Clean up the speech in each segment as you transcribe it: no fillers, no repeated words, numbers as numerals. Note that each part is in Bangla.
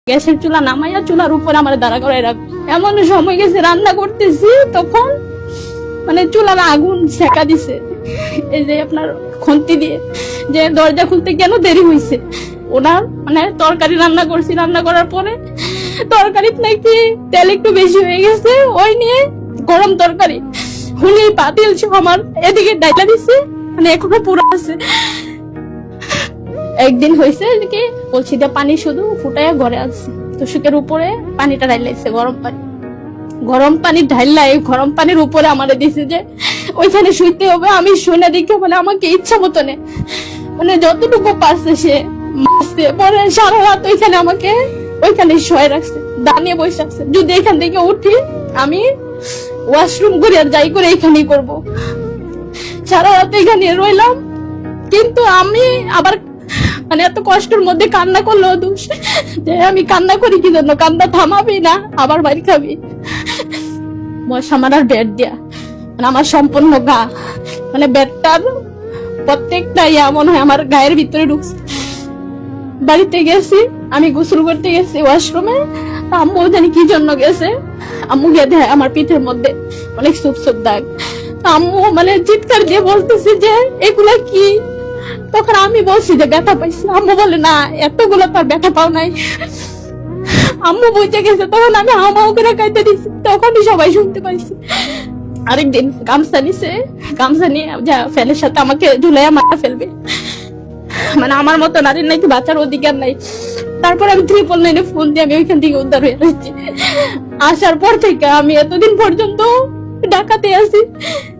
গ্যাসের চুলা নামাইয়া চুলার উপরে আমার দাঁড়া করাই রাখ। এমন সময় গেছে রান্না করতেছি, তখন মানে চুলার আগুন সেকা দিছে, এই যে আপনার খন্তি দিয়ে, যে দরজা খুলতে কেন দেরি হয়েছে। ওনার মানে তরকারি রান্না করছি, রান্না করার পরে তরকারিতে নাকি তেল একটু বেশি হয়ে গেছে, ওই নিয়ে গরম তরকারি হুলি পাতিল সব আমার এদিকে ডাইলা দিছে, মানে এখনো পুরো আছে। একদিন হয়েছে কি বলছি যে পানি শুধু ফুটাইয়া ঘরে আসছে, তোষকের উপরে পানিটা ঢাইলাইছে, গরম পানি ঢাইলাই গরম পানির উপরে আমারে দিছে যে ওইখানে শুইতে হবে। আমি শুনে দেখে মানে আমাকে ইচ্ছা মতো নে মানে যতটুকু পারছে সে মারছে, পরে সারা রাত ওইখানে আমাকে ওইখানে শোয় রাখছে, দাঁড়িয়ে বসে রাখছে। যদি এখান থেকে উঠি আমি ওয়াশরুম করে আর যাই করে এখানেই করবো। সারা রাত এখানে রইলাম, কিন্তু আমি আবার মানে এত কষ্টের মধ্যে কান্না করলো দোষ, যে আমি কান্না করি কি জন্য, কান্না থামাবি না আবার বাড়ি খাবি। আমার আর বেড দিয়া মানে আমার সম্পূর্ণ গা, মানে বেডটার প্রত্যেকটা মনে হয় আমার গায়ের ভিতরে ঢুকছে। বাড়িতে গেছি, আমি গোসল করতে গেছি ওয়াশরুমে, আম্মু জানি কি জন্য গেছে, আম্মু গিয়ে দেয় আমার পিঠের মধ্যে অনেক সুপ সুপ দাগ। আম্মু মানে চিৎকার দিয়ে বলতেছে যে এগুলা কি। তখন আমি বলছি যে ব্যথা পাইছি, আম্মু বলে না এতগুলো তার ব্যথা পাও নাই। আম্মু বুঝে গেছে, তখন আমি হামাও করে কাইতে দিচ্ছি, তখনই সবাই শুনতে পাইছি। আরেকদিন গামছা নিছে, গামছা নিয়ে যা ফ্যানের সাথে আমাকে ঝুলাইয়া মাথা ফেলবে, মানে আমার মতো নারীর নাকি বাঁচার অধিকার নাই। তারপর আমি 999 ফোন দিয়ে আমি ওইখান থেকে উদ্ধার হয়ে যাচ্ছি। আসার পর থেকে আমি এতদিন পর্যন্ত ঢাকাতে আছি।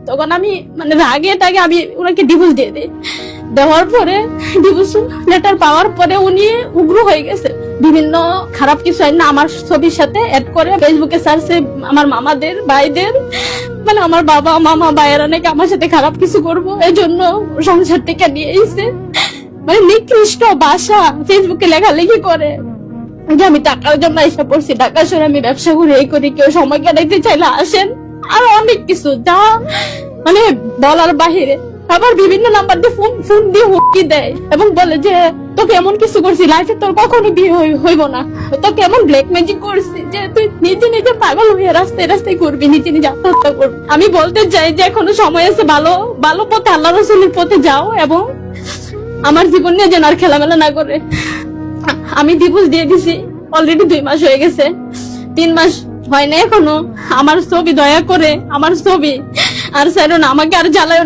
তখন আমি মানে রাগে আমি ওনাকে ডিভোর্স দিয়ে দিই। দেওয়ার পরে ডিভোর্স লেটার পাওয়ার পরে উনি উগ্র হয়ে গেছে, বিভিন্ন খারাপ কিছু না আমার ছবির সাথে অ্যাড করে ফেসবুকে সার্চে আমার মামাদের ভাইদের মানে আমার বাবা মামা ভাইয়েরা নাকি আমার সাথে খারাপ কিছু করবো, এই জন্য সংসার থেকে নিয়ে এসে মানে নিকৃষ্ট ভাষা ফেসবুকে লেখালেখি করে যে আমি টাকার জন্য এসে পড়ছি, ঢাকা শহরে আমি ব্যবসা করে এই করি, কেউ সময় কাটাইতে চাইলে আসেন, আর অনেক কিছু যা মানে বলার বাহিরে। আবার বিভিন্ন নাম্বার দিয়ে ফোন দিয়ে হুমকি দেয় এবং বলে যে তোকে এমন কিছু করছি লাইফে তোর কখনো বিয়ে হইব না, তোকে এমন ব্ল্যাক ম্যাজিক করছি যে তুই নিজে পাগল হয়ে রাস্তায় রাস্তায় করবি, নিজে আত্মহত্যা করবি। আমি বলতে চাই যে এখনো সময় আছে, ভালো পথে আল্লাহ রাসূলের পথে যাও এবং আমার জীবন নিয়ে যেন আর খেলামেলা না করে। আমি ডিভোর্স দিয়ে দিছি, অলরেডি 2 মাস হয়ে গেছে, 3 মাস হয় না এখনো। আমার ছবি দয়া করে, আমার ছবি আর স্যার আমাকে আর জ্বালায়